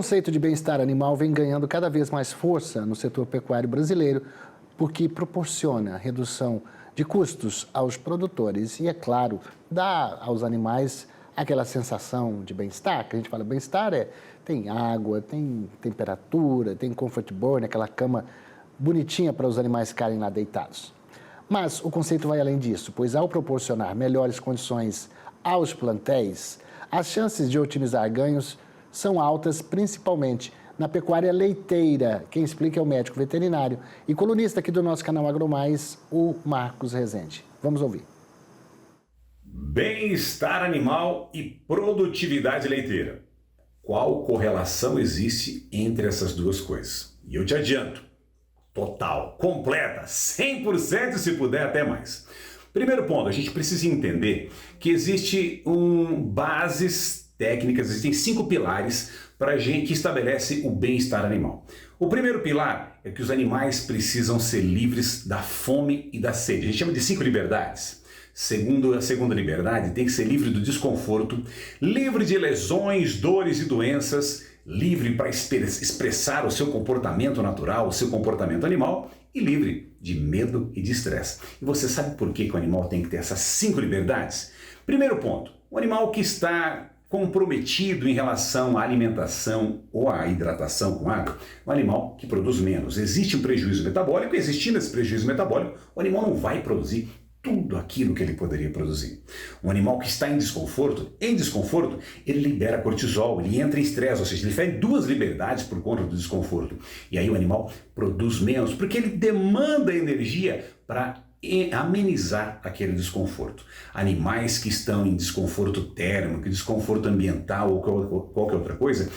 conceito de bem-estar animal vem ganhando cada vez mais força no setor pecuário brasileiro, porque proporciona redução de custos aos produtores e, é claro, dá aos animais aquela sensação de bem-estar, que a gente fala bem-estar tem água, tem temperatura, tem comfort board, aquela cama bonitinha para os animais ficarem lá deitados. Mas o conceito vai além disso, pois ao proporcionar melhores condições aos plantéis, as chances de otimizar ganhos são altas, principalmente na pecuária leiteira. Quem explica é o médico veterinário e colunista aqui do nosso canal AgroMais, o Marcos Rezende. Vamos ouvir. Bem-estar animal e produtividade leiteira. Qual correlação existe entre essas duas coisas? E eu te adianto, total, completa, 100% se puder até mais. Primeiro ponto, a gente precisa entender que existe bases técnicas, existem 5 pilares para a gente que estabelece o bem-estar animal. O primeiro pilar é que os animais precisam ser livres da fome e da sede. A gente chama de 5 liberdades. A segunda liberdade tem que ser livre do desconforto, livre de lesões, dores e doenças, livre para expressar o seu comportamento natural, o seu comportamento animal e livre de medo e de estresse. E você sabe por que o animal tem que ter essas 5 liberdades? Primeiro ponto, o animal que está comprometido em relação à alimentação ou à hidratação com água, um animal que produz menos. Existe um prejuízo metabólico, existindo esse prejuízo metabólico, o animal não vai produzir tudo aquilo que ele poderia produzir. Um animal que está em desconforto, ele libera cortisol, ele entra em estresse, ou seja, ele faz 2 liberdades por conta do desconforto. E aí o animal produz menos, porque ele demanda energia para amenizar aquele desconforto. Animais que estão em desconforto térmico, desconforto ambiental ou qualquer outra coisa,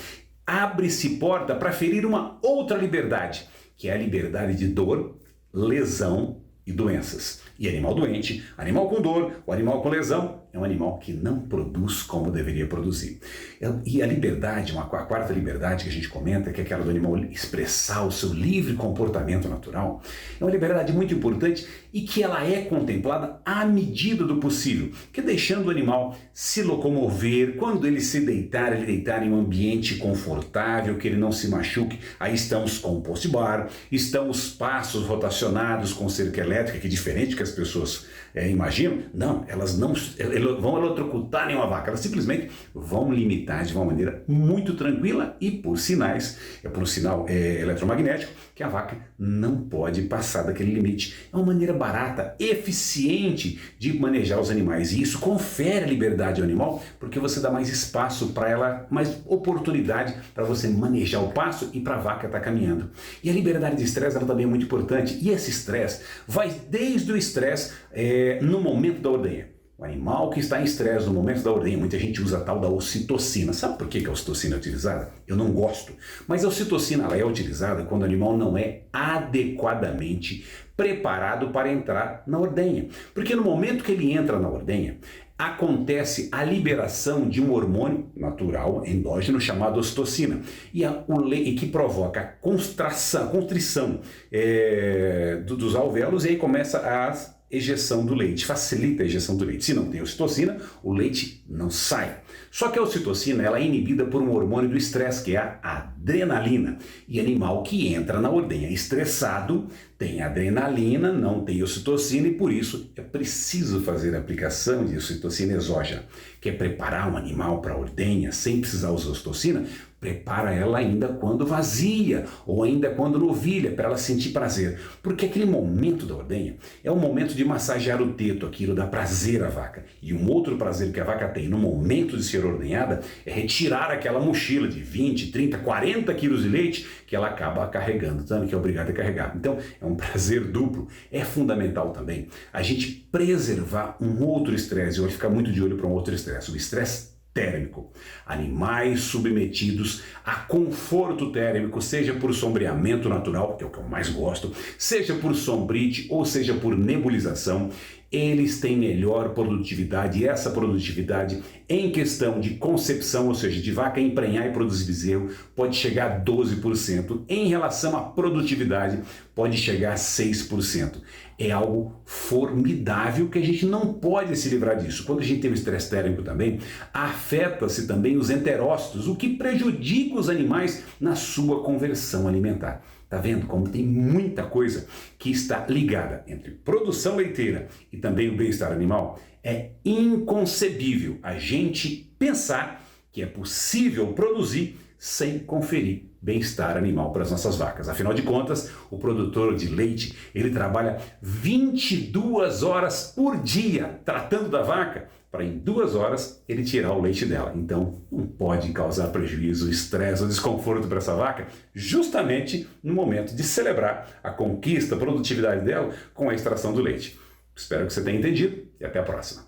abre-se porta para ferir uma outra liberdade, que é a liberdade de dor, lesão e doenças. E animal doente, animal com dor, o animal com lesão, é um animal que não produz como deveria produzir. E a liberdade, a quarta liberdade que a gente comenta, que é aquela do animal expressar o seu livre comportamento natural, é uma liberdade muito importante e que ela é contemplada à medida do possível, que é deixando o animal se locomover, quando ele se deitar, ele deitar em um ambiente confortável, que ele não se machuque. Aí estão os compost bar, estão os passos rotacionados com cerca elétrica, que é diferente do que as pessoas imaginam. Não, elas não vão eletrocutar nenhuma vaca, elas simplesmente vão limitar de uma maneira muito tranquila e por sinais, por um sinal eletromagnético, que a vaca não pode passar daquele limite. É uma maneira barata, eficiente de manejar os animais, e isso confere liberdade ao animal, porque você dá mais espaço para ela, mais oportunidade para você manejar o passo e para a vaca estar caminhando. E a liberdade de estresse ela também é muito importante, e esse estresse vai desde o estresse no momento da ordenha. O animal que está em estresse no momento da ordenha, muita gente usa a tal da ocitocina. Sabe por que a ocitocina é utilizada? Eu não gosto. Mas a ocitocina ela é utilizada quando o animal não é adequadamente preparado para entrar na ordenha. Porque no momento que ele entra na ordenha, acontece a liberação de um hormônio natural, endógeno, chamado ocitocina, e que provoca a constrição dos alvéolos, e aí começa a ejeção do leite, facilita a ejeção do leite. Se não tem ocitocina, o leite não sai. Só que a ocitocina ela é inibida por um hormônio do estresse, que é a adrenalina. E animal que entra na ordenha estressado tem adrenalina, não tem ocitocina, e por isso é preciso fazer a aplicação de ocitocina exógena. Quer preparar um animal para a ordenha sem precisar usar ocitocina? Prepara ela ainda quando vazia ou ainda quando novilha, para ela sentir prazer. Porque aquele momento da ordenha é um momento de massagear o teto, aquilo dá prazer à vaca. E um outro prazer que a vaca tem no momento de ser ordenhada é retirar aquela mochila de 20, 30, 40 quilos de leite que ela acaba carregando, tanto que é obrigada a carregar. Então é um prazer duplo. É fundamental também a gente preservar um outro estresse, ou ficar muito de olho para um outro estresse, o estresse térmico. Animais submetidos a conforto térmico, seja por sombreamento natural, que é o que eu mais gosto, seja por sombrite ou seja por nebulização, eles têm melhor produtividade, e essa produtividade em questão de concepção, ou seja, de vaca emprenhar e produzir bezerro, pode chegar a 12%. Em relação à produtividade, pode chegar a 6%. É algo formidável que a gente não pode se livrar disso. Quando a gente tem o estresse térmico também, afeta-se também os enterócitos, o que prejudica os animais na sua conversão alimentar. Tá vendo como tem muita coisa que está ligada entre produção leiteira e também o bem-estar animal? É inconcebível a gente pensar que é possível produzir sem conferir bem-estar animal para as nossas vacas. Afinal de contas, o produtor de leite, ele trabalha 22 horas por dia tratando da vaca, para em 2 horas ele tirar o leite dela. Então, não pode causar prejuízo, estresse ou desconforto para essa vaca, justamente no momento de celebrar a conquista, a produtividade dela com a extração do leite. Espero que você tenha entendido e até a próxima.